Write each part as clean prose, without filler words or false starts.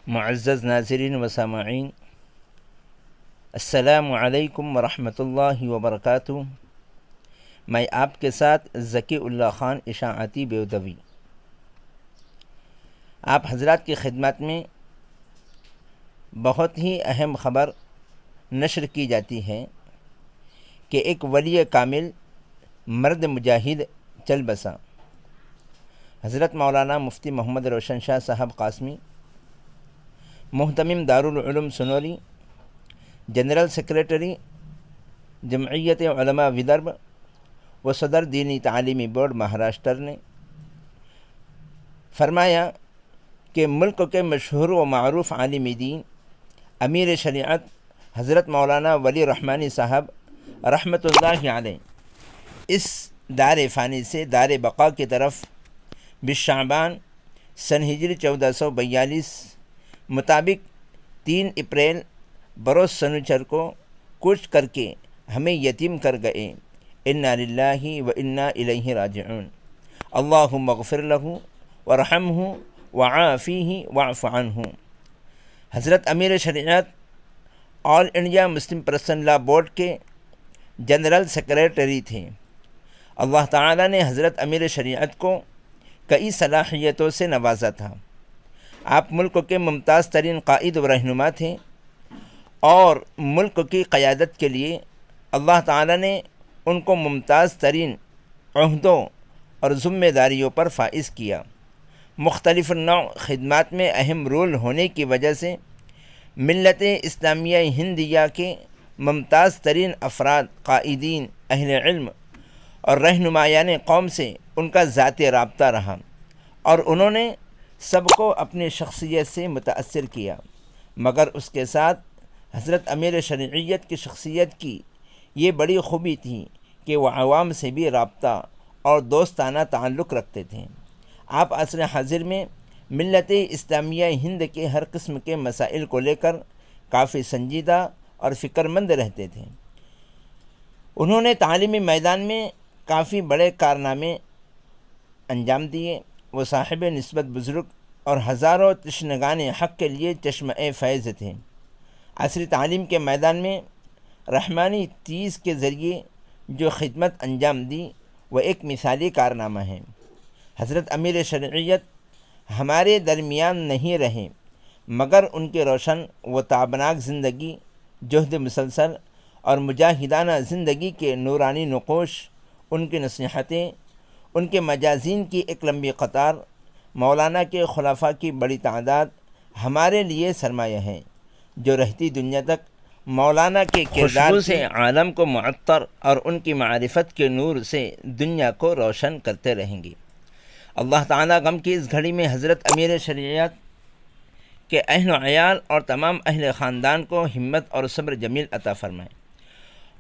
معزز ناظرین و سامعین، السلام علیکم ورحمۃ اللہ وبرکاتہ۔ میں آپ کے ساتھ ذکی اللہ خان اشاعتی بیودوی آپ حضرات کی خدمت میں بہت ہی اہم خبر نشر کی جاتی ہے کہ ایک ولی کامل مرد مجاہد چل بسا۔ حضرت مولانا مفتی محمد روشن شاہ صاحب قاسمی، محتمم دارالعلوم سنولی، جنرل سیکریٹری جمعیت علماء ودربھ و صدر دینی تعلیمی بورڈ مہاراشٹر نے فرمایا کہ ملک کے مشہور و معروف عالم دین امیر شریعت حضرت مولانا ولی رحمانی صاحب رحمۃ اللہ علیہ اس دار فانی سے دار بقا کی طرف بالشعبان سن ہجری 1442 مطابق 3 اپریل بروز سنوچر کو کوچ کر کے ہمیں یتیم کر گئے۔ انا للہ و انا الیہ راجعون۔ اللہم اغفر لہ ورحمہ وعافیہ واعف عنہ۔ حضرت امیر شریعت آل انڈیا مسلم پرسنل لا بورڈ کے جنرل سیکریٹری تھے۔ اللہ تعالی نے حضرت امیر شریعت کو کئی صلاحیتوں سے نوازا تھا۔ آپ ملک کے ممتاز ترین قائد و رہنما تھے اور ملک کی قیادت کے لیے اللہ تعالی نے ان کو ممتاز ترین عہدوں اور ذمہ داریوں پر فائز کیا۔ مختلف نوع خدمات میں اہم رول ہونے کی وجہ سے ملت اسلامیہ ہندیہ کے ممتاز ترین افراد، قائدین، اہل علم اور رہنمایان قوم سے ان کا ذاتی رابطہ رہا اور انہوں نے سب کو اپنی شخصیت سے متاثر کیا، مگر اس کے ساتھ حضرت امیر شریعت کی شخصیت کی یہ بڑی خوبی تھی کہ وہ عوام سے بھی رابطہ اور دوستانہ تعلق رکھتے تھے۔ آپ عصر حاضر میں ملت اسلامیہ ہند کے ہر قسم کے مسائل کو لے کر کافی سنجیدہ اور فکر مند رہتے تھے۔ انہوں نے تعلیمی میدان میں کافی بڑے کارنامے انجام دیے۔ وہ صاحب نسبت بزرگ اور ہزاروں تشنگان حق کے لیے چشمہ فیض تھے۔ عصری تعلیم کے میدان میں رحمانی تیز کے ذریعے جو خدمت انجام دی وہ ایک مثالی کارنامہ ہے۔ حضرت امیر شریعت ہمارے درمیان نہیں رہے، مگر ان کے روشن و تابناک زندگی، جہد مسلسل اور مجاہدانہ زندگی کے نورانی نقوش، ان کی نصیحتیں، ان کے مجازین کی ایک لمبی قطار، مولانا کے خلفاء کی بڑی تعداد ہمارے لیے سرمایہ ہے، جو رہتی دنیا تک مولانا کے کردار سے عالم کو معطر اور ان کی معرفت کے نور سے دنیا کو روشن کرتے رہیں گی۔ اللہ تعالیٰ غم کی اس گھڑی میں حضرت امیر شریعت کے اہل و عیال اور تمام اہل خاندان کو ہمت اور صبر جمیل عطا فرمائے،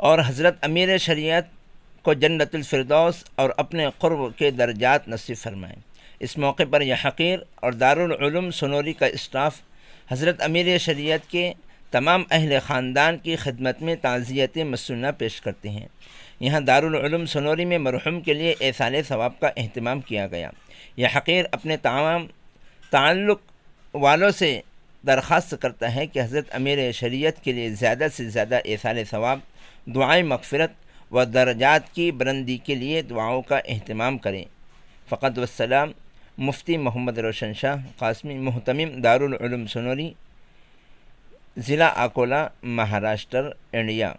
اور حضرت امیر شریعت کو جنت الفردوس اور اپنے قرب کے درجات نصیب فرمائے۔ اس موقع پر یہ حقیر اور دارالعلوم سنوری کا اسٹاف حضرت امیر شریعت کے تمام اہل خاندان کی خدمت میں تعزیت مسنونہ پیش کرتے ہیں۔ یہاں دارالعلوم سنوری میں مرحوم کے لیے ایصال ثواب کا اہتمام کیا گیا۔ یہ حقیر اپنے تمام تعلق والوں سے درخواست کرتا ہے کہ حضرت امیر شریعت کے لیے زیادہ سے زیادہ ایصال ثواب، دعائے مغفرت و درجات کی بلندی کے لیے دعاؤں کا اہتمام کریں۔ فقط والسلام، مفتی محمد روشن شاہ قاسمی، محتمم دارالعلوم سنوری، ضلع اکولا، مہاراشٹر، انڈیا۔